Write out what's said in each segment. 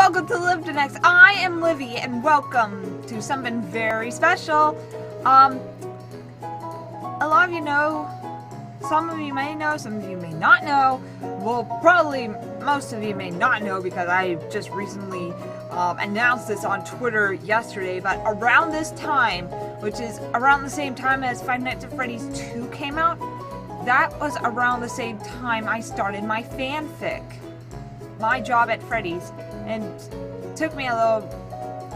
welcome to Live to Next. I am Livy, and welcome to something very special. A lot of you know, some of you may know, some of you may not know. Well, probably most of you may not know because I just recently announced this on Twitter yesterday, but around this time, which is around the same time as Five Nights at Freddy's 2 came out, that was around the same time I started my fanfic, My Job at Freddy's, and it took me a little,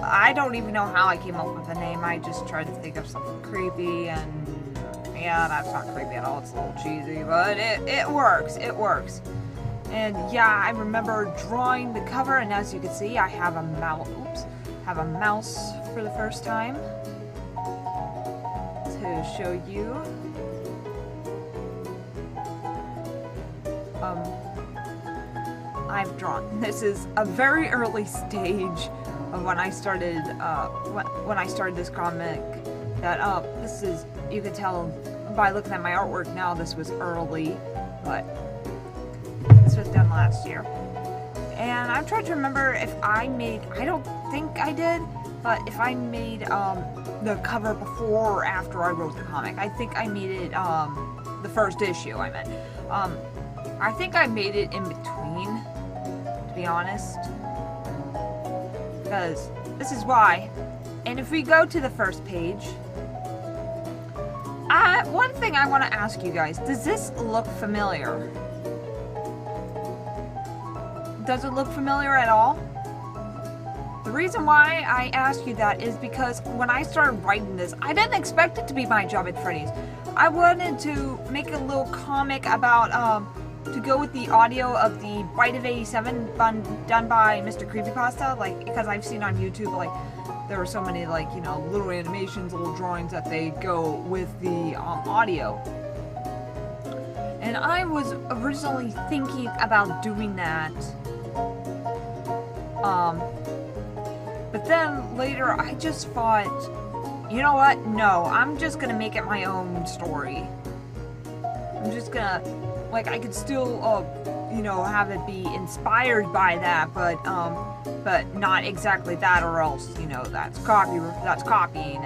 I don't even know how I came up with the name. I just tried to think of something creepy, and yeah, that's not creepy at all, it's a little cheesy, but it works, it works. And yeah, I remember drawing the cover, and as you can see, I have a mouse for the first time to show you. I've drawn. This is a very early stage of when I started when I started this comic. That this is, you can tell by looking at my artwork now, this was early, but this was done last year. And I'm trying to remember if I made, I don't think I did, but if I made the cover before or after I wrote the comic. I think I made it the first issue, I meant. I think I made it in between, to be honest, because this is why. And if we go to the first page, one thing I want to ask you guys, does this look familiar? Does it look familiar at all? The reason why I ask you that is because when I started writing this, I didn't expect it to be My Job at Freddy's. I wanted to make a little comic about, to go with the audio of the Bite of 87 done by Mr. Creepypasta, like, because I've seen on YouTube, like, there were so many, like, you know, little animations, little drawings that they go with the audio. And I was originally thinking about doing that, but then later I just thought, you know what, no, I'm just gonna make it my own story. I'm just gonna, like, I could still, you know, have it be inspired by that, but not exactly that, or else, you know, that's copying,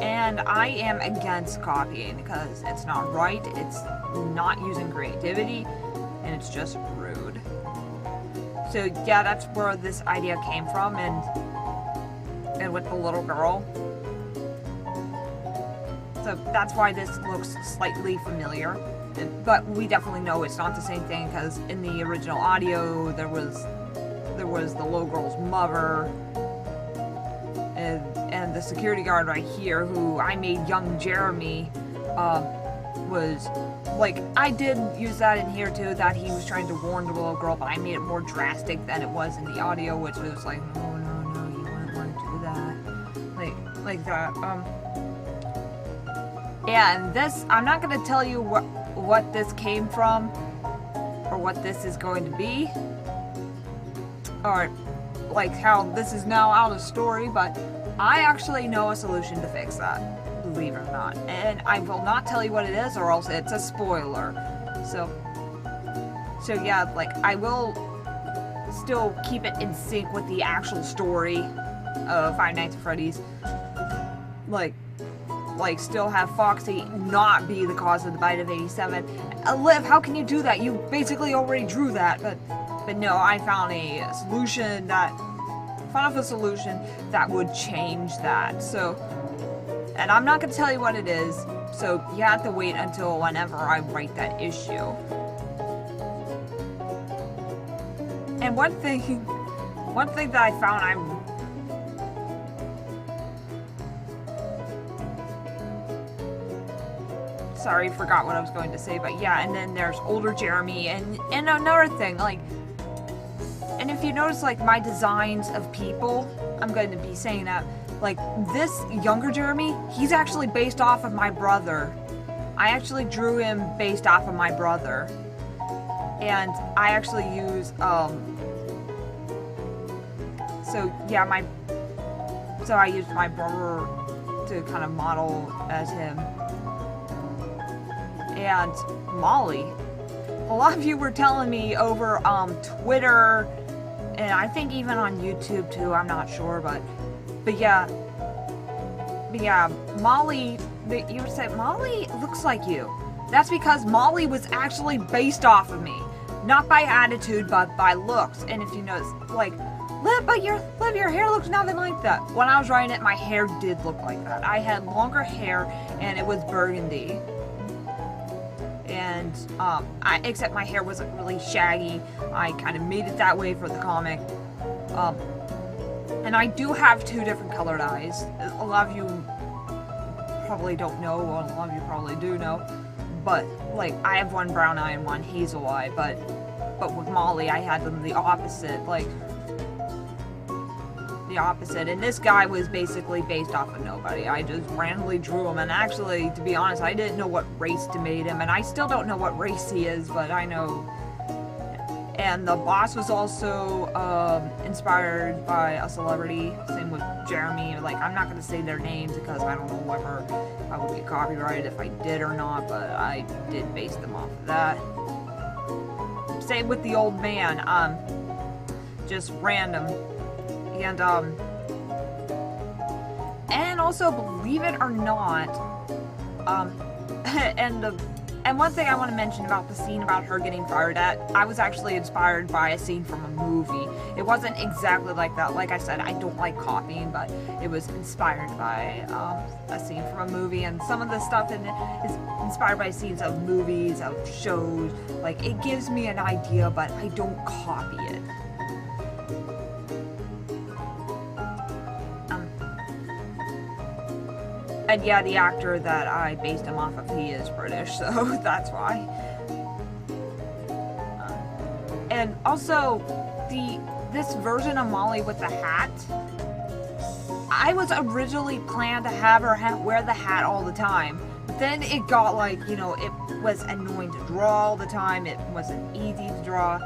and I am against copying because it's not right, it's not using creativity, and it's just rude. So yeah, that's where this idea came from, and with the little girl. So that's why this looks slightly familiar. But we definitely know it's not the same thing, because in the original audio there was the little girl's mother and the security guard right here, who I made young Jeremy, was like, I did use that in here too, that he was trying to warn the little girl, but I made it more drastic than it was in the audio, which was like, no, you wouldn't want to do that, like that. Yeah, and this, I'm not gonna tell you what this came from, or what this is going to be, or like how this is now out of story, but I actually know a solution to fix that, believe it or not, and I will not tell you what it is, or else it's a spoiler. So yeah, like, I will still keep it in sync with the actual story of Five Nights at Freddy's, like still have Foxy not be the cause of the Bite of 87. Liv, how can you do that? You basically already drew that, but no, I found a solution that would change that. So, and I'm not going to tell you what it is, so you have to wait until whenever I write that issue. And one thing that I found, sorry, forgot what I was going to say, but yeah, and then there's older Jeremy, and another thing, like, and if you notice, like, my designs of people, I'm going to be saying that, like, this younger Jeremy, he's actually based off of my brother. I actually drew him based off of my brother, and I actually use, so yeah, so I used my brother to kind of model as him. And Molly, a lot of you were telling me over Twitter and I think even on YouTube too, I'm not sure, but yeah. But yeah, Molly, you would say, Molly looks like you. That's because Molly was actually based off of me. Not by attitude, but by looks. And if you notice, like, Liv, your hair looks nothing like that. When I was writing it, my hair did look like that. I had longer hair, and it was burgundy. And, except my hair wasn't really shaggy. I kind of made it that way for the comic. And I do have 2 different colored eyes. A lot of you probably don't know, or a lot of you probably do know. But, like, I have one brown eye and one hazel eye, but with Molly, I had them the opposite, like, the opposite. And this guy was basically based off of nobody. I just randomly drew him, and actually, to be honest, I didn't know what race to make him, and I still don't know what race he is, but I know. And the boss was also inspired by a celebrity. Same with Jeremy. Like, I'm not going to say their names because I don't know whether I would get copyrighted if I did or not, but I did base them off of that. Same with the old man. Just random. And also, believe it or not, and one thing I want to mention about the scene about her getting fired at, I was actually inspired by a scene from a movie. It wasn't exactly like that. Like I said, I don't like copying, but it was inspired by a scene from a movie, and some of the stuff in it is inspired by scenes of movies, of shows. Like, it gives me an idea, but I don't copy it. And yeah, the actor that I based him off of, he is British, so that's why. And also, this version of Molly with the hat, I was originally planned to have her wear the hat all the time. But then it got like, you know, it was annoying to draw all the time, it wasn't easy to draw.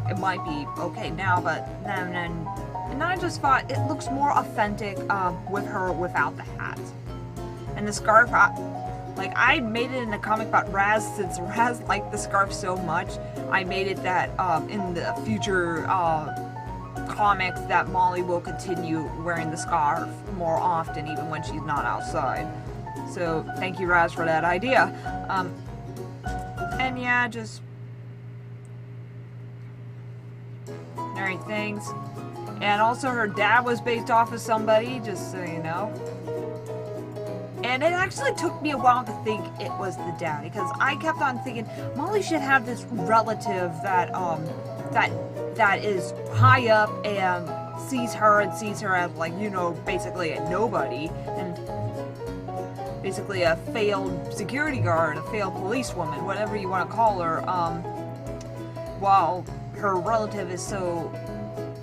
It might be okay now, but then I just thought it looks more authentic with her without the hat. And the scarf, like, I made it in the comic about Razz, since Razz liked the scarf so much, I made it that in the future comics that Molly will continue wearing the scarf more often, even when she's not outside. So, thank you, Razz, for that idea. And yeah, just very things. And also her dad was based off of somebody, just so you know. And it actually took me a while to think it was the dad, because I kept on thinking Molly should have this relative that that is high up and sees her as, like, you know, basically a nobody, and basically a failed security guard, a failed policewoman, whatever you want to call her, while her relative is so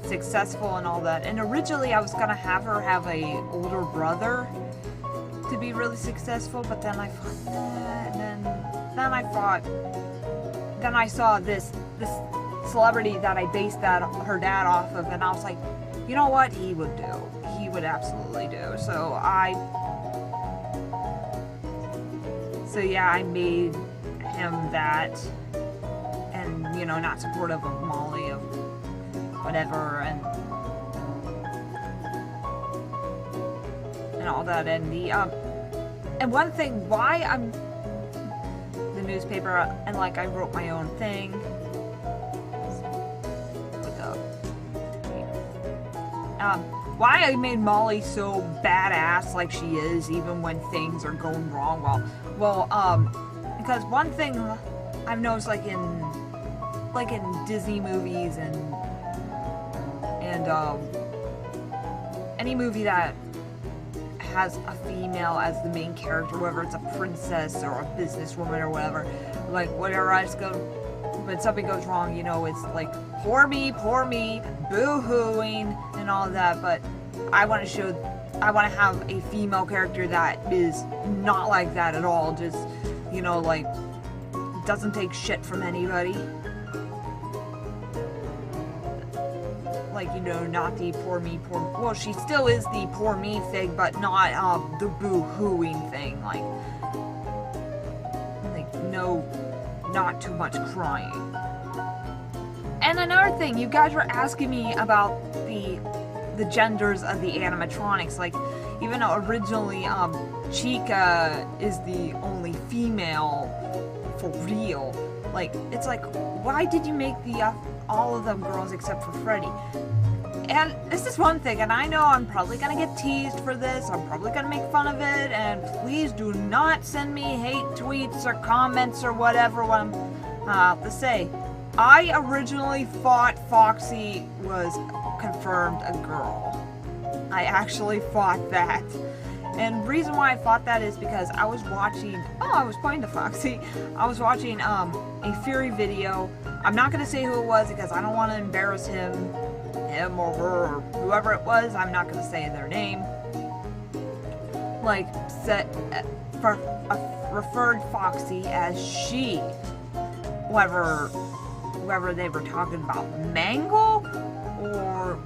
successful and all that. And originally I was gonna have her have a older brother to be really successful, but then I thought, and then I saw this celebrity that I based her dad off of, and I was like, you know what, he would absolutely do. So yeah, I made him that, and, you know, not supportive of Molly, of whatever, and all that. And and one thing why I'm the newspaper, and like I wrote my own thing with why I made Molly so badass like she is, even when things are going wrong. Well, because one thing I've noticed, like in Disney movies and any movie that has a female as the main character, whether it's a princess or a businesswoman or whatever, like, whatever, I just go, when something goes wrong, you know, it's like, poor me, boo-hooing, and all that. But I want to have a female character that is not like that at all, just, you know, like, doesn't take shit from anybody. Like, you know, not the poor me, well, she still is the poor me thing, but not the boo-hooing thing, like, no, not too much crying. And and another thing, you guys were asking me about the genders of the animatronics. Like, even though originally, Chica is the only female for real. Like, it's like, why did you make the all of them girls except for Freddy? And this is one thing, and I know I'm probably gonna get teased for this, I'm probably gonna make fun of it, and please do not send me hate tweets or comments or whatever when I'm to say. I originally thought Foxy was confirmed a girl. I actually thought that. And the reason why I thought that is because I was watching, I was pointing to Foxy, I was watching a Fury video. I'm not gonna say who it was because I don't want to embarrass him or her or whoever it was. I'm not gonna say their name. Like, referred Foxy as she. Whether they were talking about Mangle or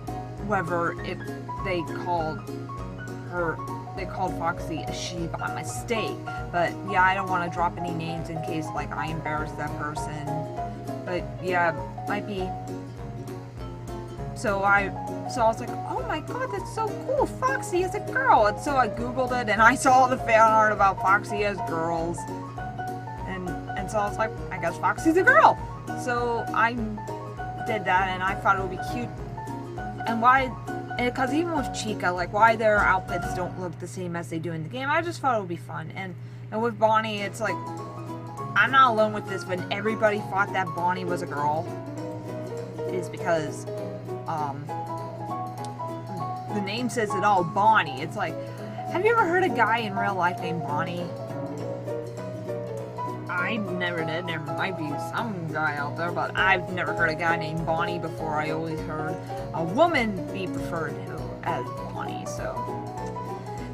whether if they called Foxy a she by mistake. But yeah, I don't want to drop any names in case like I embarrass that person. But yeah, might be. So I was like, oh my god, that's so cool, Foxy is a girl. And so I googled it and I saw the fan art about Foxy as girls. And so I was like, I guess Foxy's a girl. So I did that and I thought it would be cute. And why, because even with Chica, like why their outfits don't look the same as they do in the game, I just thought it would be fun. And with Bonnie, it's like, I'm not alone with this, when everybody thought that Bonnie was a girl, is because, the name says it all, Bonnie. It's like, have you ever heard a guy in real life named Bonnie? I never did. There might be some guy out there, but I've never heard a guy named Bonnie before. I always heard a woman be preferred to as Bonnie, so.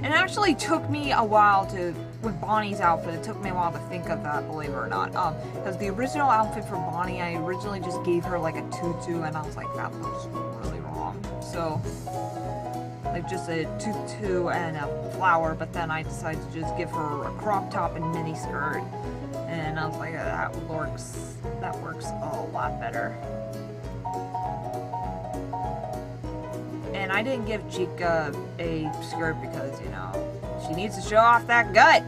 And it actually took me a while to, with Bonnie's outfit, it took me a while to think of that, believe it or not. Because the original outfit for Bonnie, I originally just gave her like a tutu, and I was like, that looks really wrong. So, like just a tutu and a flower, but then I decided to just give her a crop top and mini skirt. And I was like, that works a lot better. And I didn't give Chica a skirt because, you know, she needs to show off that gut.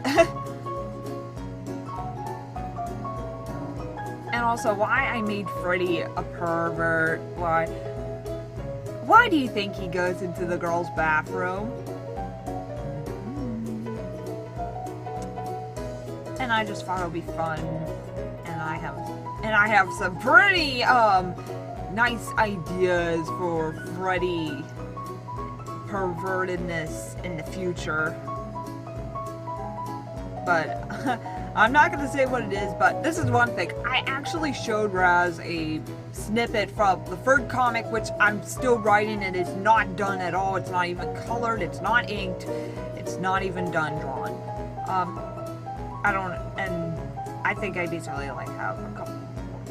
And also, why I made Freddy a pervert, why do you think he goes into the girls' bathroom? And I just thought it would be fun, and I have some pretty nice ideas for Freddy pervertedness in the future. But I'm not gonna say what it is, but this is one thing. I actually showed Razz a snippet from the third comic, which I'm still writing, and it's not done at all. It's not even colored, it's not inked, it's not even done drawn. And I think I basically like have a couple,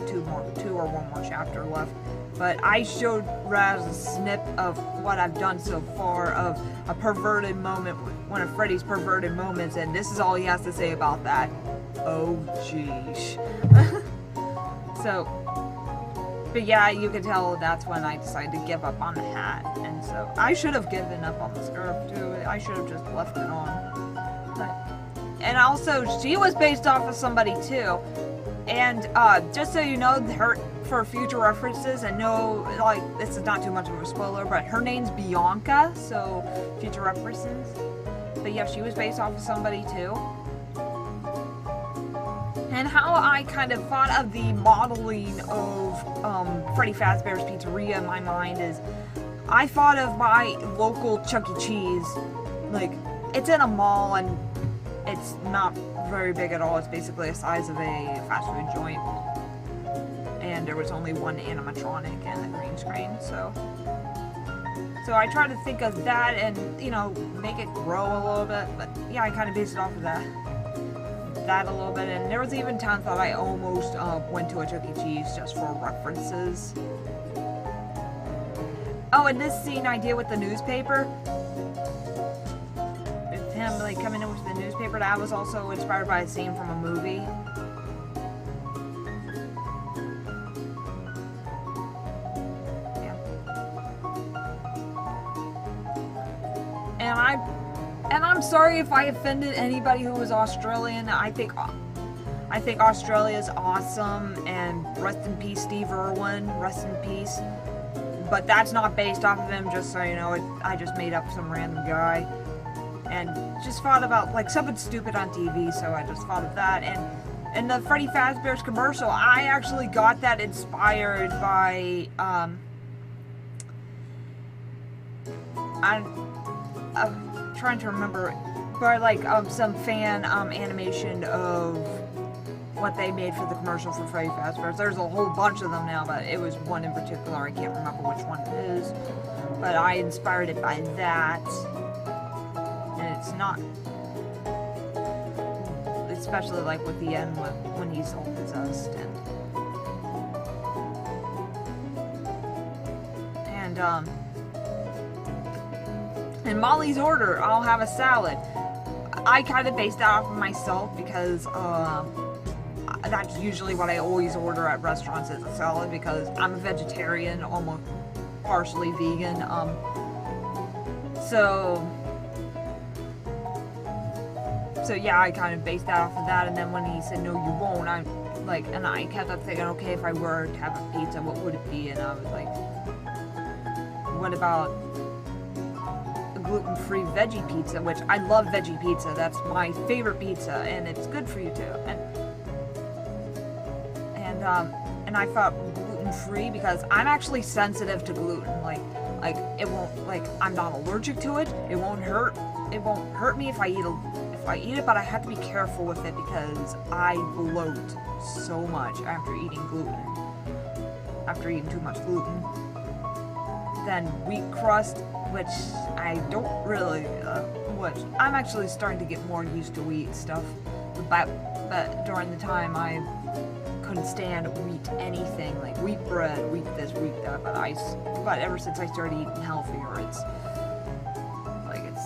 two or one more chapter left. But I showed Razz a snip of what I've done so far of a perverted moment, one of Freddy's perverted moments, and this is all he has to say about that. Oh, jeez. So, but yeah, you can tell that's when I decided to give up on the hat, and so I should have given up on the scarf too. I should have just left it on. But, and also, she was based off of somebody too. And just so you know, for future references, and no, like, this is not too much of a spoiler, but her name's Bianca, so future references. But yeah, she was based off of somebody too. And how I kind of thought of the modeling of Freddy Fazbear's Pizzeria in my mind is, I thought of my local Chuck E. Cheese. Like, it's in a mall and it's not very big at all. It's basically the size of a fast food joint. And there was only one animatronic and a green screen, so I tried to think of that and, you know, make it grow a little bit, but yeah, I kind of based it off of that a little bit, and there was even times that I almost went to a Chuck E. Cheese just for references. Oh, and this scene I did with the newspaper, with him like coming in with the newspaper, that was also inspired by a scene from a movie. I'm sorry if I offended anybody who was Australian. I think Australia is awesome, and rest in peace, Steve Irwin. Rest in peace. But that's not based off of him. Just so you know, I just made up some random guy, and just thought about like something stupid on TV. So I just thought of that. And the Freddy Fazbear's commercial, I actually got that inspired by I'm trying to remember, but like some fan animation of what they made for the commercial for Freddy Fazbear's. There's a whole bunch of them now, but it was one in particular. I can't remember which one it is, but I inspired it by that. And it's not, especially like with the end when he's all possessed and Molly's order, I'll have a salad. I kind of based that off of myself because that's usually what I always order at restaurants, is a salad, because I'm a vegetarian, almost partially vegan. So yeah, I kind of based that off of that. And then when he said no, you won't, I kept up thinking, okay, if I were to have a pizza, what would it be? And I was like, what about gluten-free veggie pizza, which I love veggie pizza. That's my favorite pizza, and it's good for you too. And I thought gluten-free because I'm actually sensitive to gluten. Like it won't, like, I'm not allergic to it. It won't hurt. It won't hurt me if I eat it, but I have to be careful with it because I bloat so much after eating gluten. After eating too much gluten. Then wheat crust, which I don't really, which I'm actually starting to get more used to wheat stuff, but during the time I couldn't stand wheat anything, like wheat bread, wheat this, wheat that, but ever since I started eating healthier, it's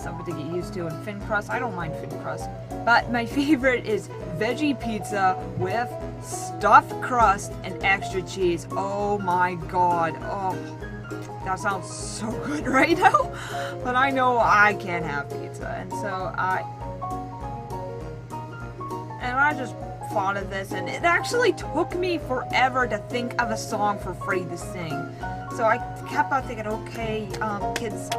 something to get used to. And thin crust, I don't mind thin crust, but my favorite is veggie pizza with stuffed crust and extra cheese. Oh my god, oh. That sounds so good right now, but I know I can't have pizza, and so I just thought of this, and it actually took me forever to think of a song for Freddy to sing. So I kept on thinking, okay, kids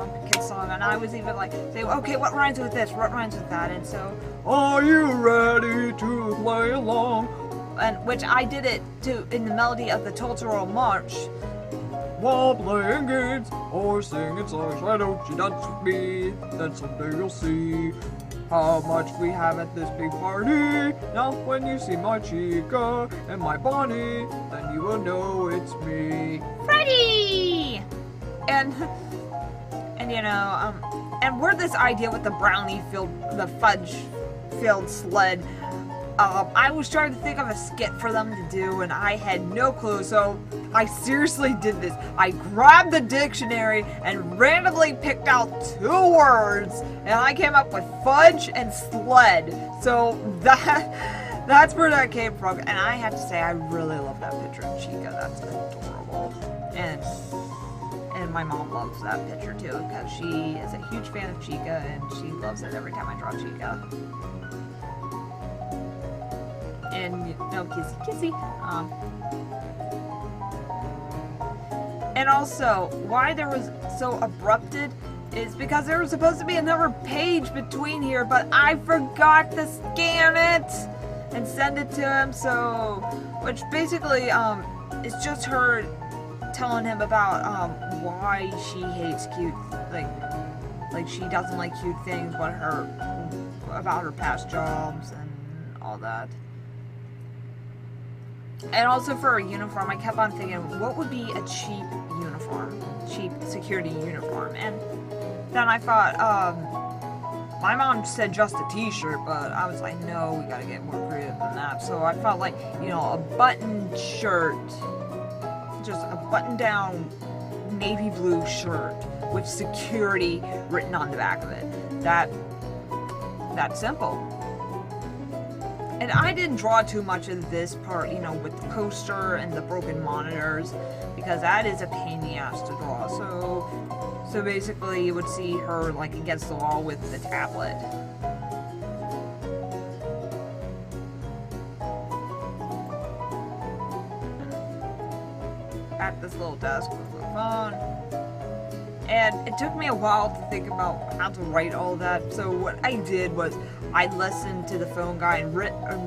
song, and I was even like, saying, okay, what rhymes with this? What rhymes with that? And so, are you ready to play along? And which I did it in the melody of the Totoro March. While playing games or singing songs, why don't you dance with me? Then someday you'll see how much we have at this big party. Now when you see my chica and my Bonnie, then you will know it's me, Freddy! And you know, and where this idea with the the fudge filled sled, I was trying to think of a skit for them to do, and I had no clue, so I seriously did this. I grabbed the dictionary and randomly picked out 2 words, and I came up with fudge and sled. So that's where that came from, and I have to say, I really love that picture of Chica. That's adorable, and my mom loves that picture too, because she is a huge fan of Chica, and she loves it every time I draw Chica. And no, kissy. And also, why there was so abrupted is because there was supposed to be another page between here, but I forgot to scan it and send it to him. So, which basically it's just her telling him about why she hates cute, like she doesn't like cute things, about her past jobs and all that. And also for a uniform, I kept on thinking, what would be a cheap uniform? Cheap security uniform. And then I thought, my mom said just a t-shirt, but I was like, no, we gotta get more creative than that. So I felt like, you know, a button shirt, just a button-down navy blue shirt with security written on the back of it. That's simple. And I didn't draw too much of this part, you know, with the poster and the broken monitors, because that is a pain in the ass to draw. So basically, you would see her like against the wall with the tablet. At this little desk with the phone. And it took me a while to think about how to write all that. So what I did was I listened to the phone guy and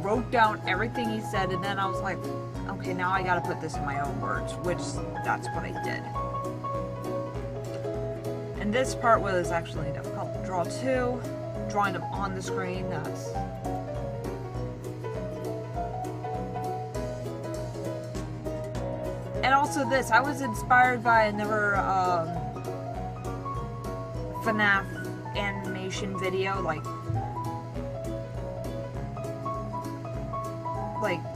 wrote down everything he said, and then I was like, okay, now I gotta put this in my own words, which that's what I did. And this part was actually difficult to draw too. Drawing them on the screen, that's... And also this, I was inspired by another FNAF animation video, like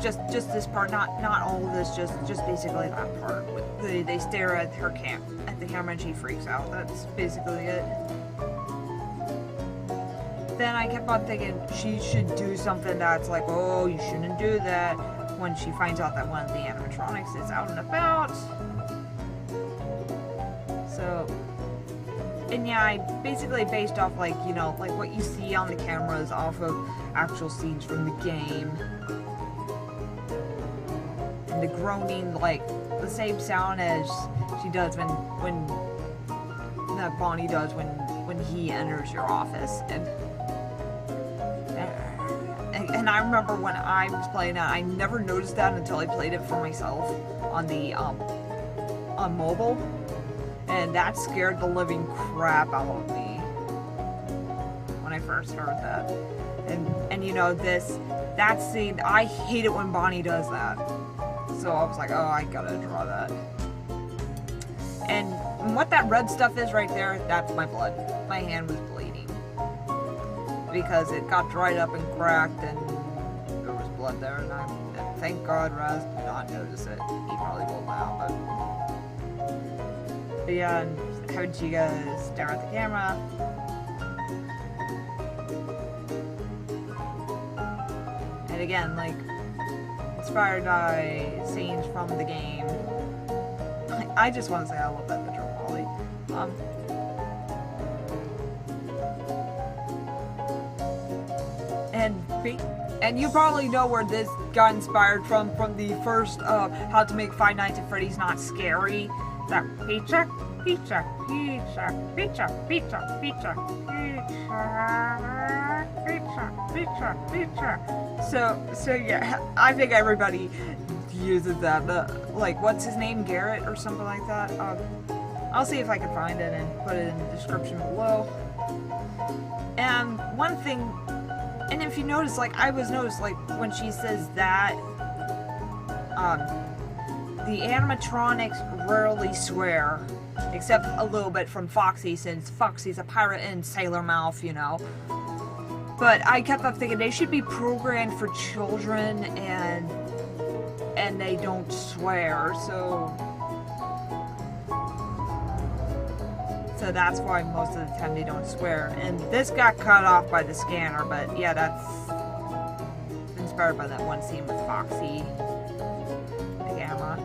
just this part, not all of this, just basically that part. They stare at the camera and she freaks out. That's basically it. Then I kept on thinking she should do something that's like, oh, you shouldn't do that, when she finds out that one of the animatronics is out and about. So, and yeah, I basically based off like, you know, like what you see on the cameras off of actual scenes from the game. And the groaning, like the same sound as she does when that Bonnie does when he enters your office. And I remember when I was playing that, I never noticed that until I played it for myself on the on mobile, and that scared the living crap out of me when I first heard that. And you know, that scene, I hate it when Bonnie does that. So I was like, oh, I gotta draw that. And what that red stuff is right there, that's my blood. My hand was bleeding because it got dried up and cracked, and there was blood there. And thank God Razz did not notice it. He probably will now, but yeah. And how did you guys stare at the camera? And again, like, inspired by scenes from the game. I just want to say I love that picture of Molly. And you probably know where this got inspired from the first How to Make Five Nights at Freddy's Not Scary. That pizza, pizza, pizza, pizza, pizza, pizza, pizza, pizza, pizza. So yeah, I think everybody uses that. Like, what's his name, Garrett or something like that. I'll see if I can find it and put it in the description below. And one thing, and if you notice, like, I was noticed, like, when she says that, the animatronics rarely swear, except a little bit from Foxy, since Foxy's a pirate and sailor mouth, you know. But I kept on thinking they should be programmed for children, and they don't swear, so that's why most of the time they don't swear. And this got cut off by the scanner, but yeah, that's inspired by that one scene with Foxy, the camera.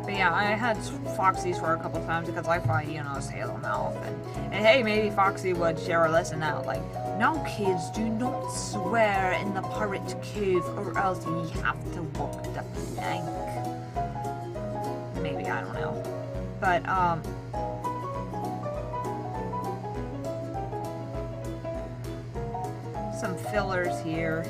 But yeah, I had Foxy's for a couple times because I thought, you know, sailor mouth, and hey, maybe Foxy would share a lesson out, like, now kids, do not swear in the pirate cove, or else ye have to walk the plank. Maybe, I don't know. But, some fillers here.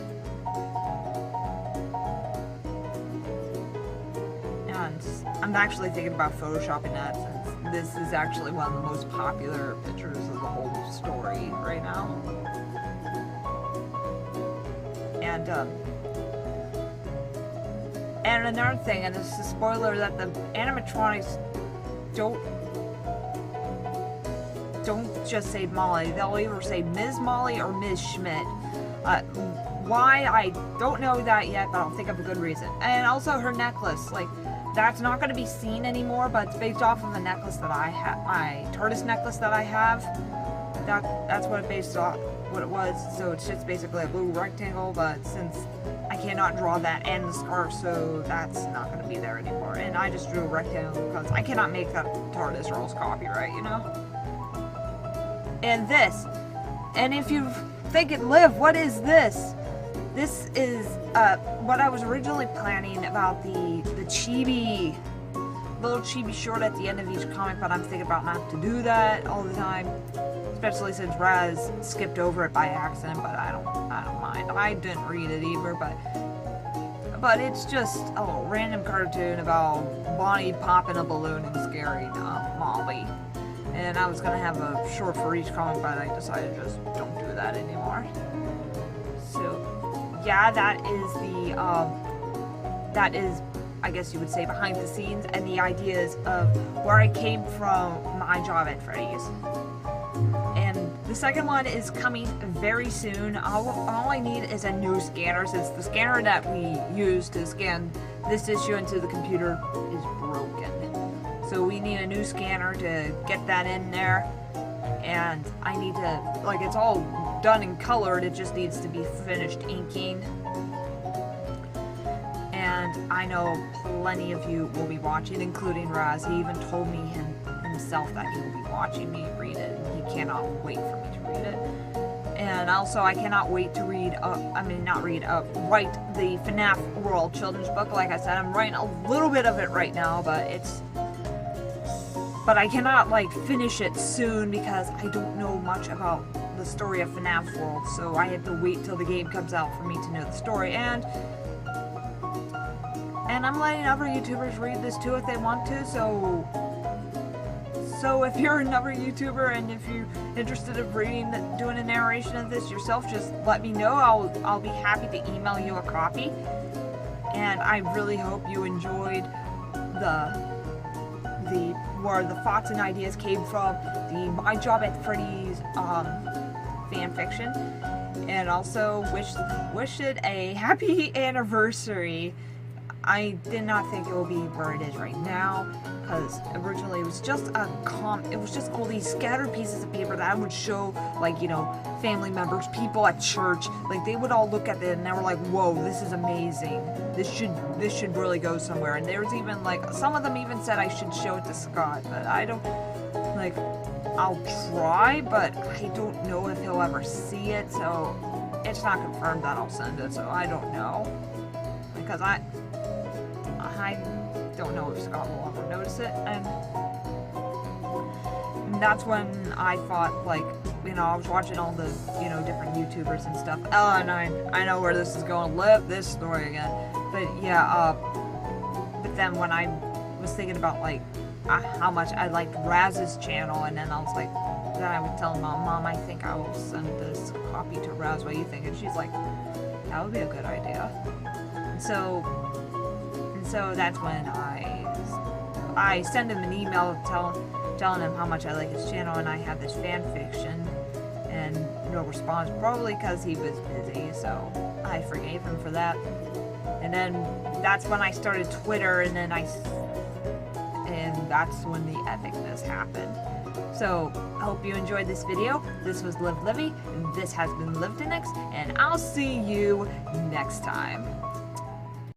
And I'm actually thinking about photoshopping that, since this is actually one of the most popular pictures of the whole story right now. And another thing, and this is a spoiler, that the animatronics don't just say Molly. They'll either say Ms. Molly or Ms. Schmidt. Why, I don't know that yet, but I'll think of a good reason. And also her necklace, like, that's not going to be seen anymore, but it's based off of a necklace that I have, my tortoise necklace that I have. That's what it based off, what it was. So it's just basically a blue rectangle, but since I cannot draw that and the scarf, so that's not going to be there anymore. And I just drew a rectangle because I cannot make that TARDIS or else copyright, you know? And this. And if you think it live, what is this? This is what I was originally planning about the Chibi, little Chibi short at the end of each comic, but I'm thinking about not to do that all the time, especially since Razz skipped over it by accident. But I don't mind. I didn't read it either, but it's just a little random cartoon about Bonnie popping a balloon and scaring Molly. And I was gonna have a short for each comic, but I decided just don't do that anymore. So yeah, that is, I guess you would say, behind the scenes and the ideas of where I came from My Job at Freddy's. And the second one is coming very soon. All I need is a new scanner, since the scanner that we use to scan this issue into the computer is broken. So we need a new scanner to get that in there. And I need to, like, it's all done and colored, it just needs to be finished inking. And I know plenty of you will be watching, including Razz. He even told me himself that he will be watching me read it, and he cannot wait for me to read it. And also, I cannot wait to read, write the FNAF World children's book. Like I said, I'm writing a little bit of it right now, but I cannot, like, finish it soon because I don't know much about the story of FNAF World, so I have to wait till the game comes out for me to know the story. And I'm letting other YouTubers read this too if they want to, so if you're another YouTuber and if you're interested in doing a narration of this yourself, just let me know. I'll be happy to email you a copy. And I really hope you enjoyed where the thoughts and ideas came from, the My Job at Freddy's fan fiction, and also wish it a happy anniversary. I did not think it will be where it is right now, because originally it was just it was just all these scattered pieces of paper that I would show, like, you know, family members, people at church, like, they would all look at it and they were like, whoa, this is amazing, this should really go somewhere. And there was even, like, some of them even said I should show it to Scott, but I don't, like, I'll try, but I don't know if he'll ever see it, so it's not confirmed that I'll send it, so I don't know, because I don't know if Scott will ever notice it. And that's when I thought, like, you know, I was watching all the, you know, different YouTubers and stuff. Oh, and I know where this is going. Live this story again. But yeah, but then when I was thinking about, like, how much I liked Razz's channel, and then I was like, then I would tell Mom, I think I will send this copy to Razz. What do you think? And she's like, that would be a good idea. And so that's when I send him an email telling him how much I like his channel, and I have this fan fiction, and no response, probably because he was busy, so I forgave him for that. And then that's when I started Twitter, and that's when the epicness happened. So I hope you enjoyed this video. This was Liv Livy, and this has been Liv to Next, and I'll see you next time.